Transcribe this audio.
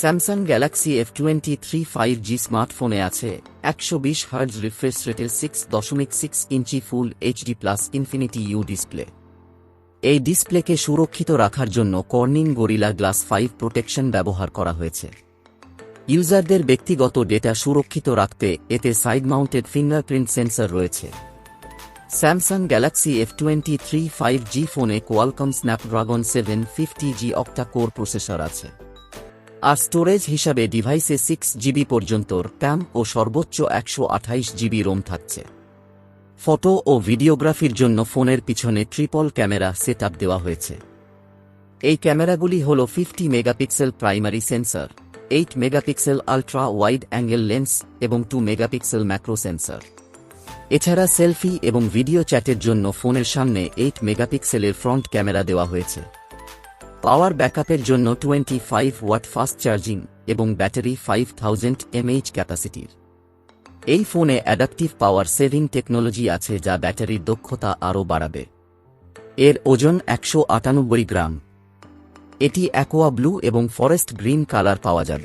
Samsung Galaxy F23 5G স্মার্টফোনে আছে 120 hertz refresh রেটের 6.6 inch full HD plus infinity U display. এই ডিসপ্লেকে সুরক্ষিত রাখার জন্য কর্নিং গরিলা গ্লাস 5 প্রোটেকশন ব্যবহার করা হয়েছে। ইউজারদের ব্যক্তিগত ডেটা সুরক্ষিত রাখতে এতে সাইড মাউন্টেড ফিঙ্গারপ্রিন্ট সেন্সর রয়েছে। স্যামসাং গ্যালাক্সি F23 5G ফোনে Qualcomm Snapdragon 750G octa core processor আছে। আর স্টোরেজ হিসাবে ডিভাইসে 6GB পর্যন্ত র্যাম ও সর্বোচ্চ 128GB রোম থাকছে। ফটো ও ভিডিওগ্রাফির জন্য ফোনের পিছনে ট্রিপল ক্যামেরা সেটআপ দেওয়া হয়েছে। এই ক্যামেরাগুলি হল 50 megapixel primary sensor, 8 megapixel ultra wide angle lens এবং 2 মেগাপিক্সেল ম্যাক্রো সেন্সর। এছাড়া সেলফি এবং ভিডিও চ্যাটের জন্য ফোনের সামনে 8 মেগাপিক্সেলের ফ্রন্ট ক্যামেরা দেওয়া হয়েছে। পাওয়ার ব্যাকআপের জন্য 25 ওয়াট ফাস্ট চার্জিং এবং ব্যাটারি 5000 mAh ক্যাপাসিটির। এই ফোনে অ্যাডাপটিভ পাওয়ার সেভিং টেকনোলজি আছে যা ব্যাটারির দক্ষতা আরও বাড়াবে। এর ওজন 198 গ্রাম। এটি অ্যাকোয়া ব্লু এবং ফরেস্ট গ্রিন কালার পাওয়া যাবে।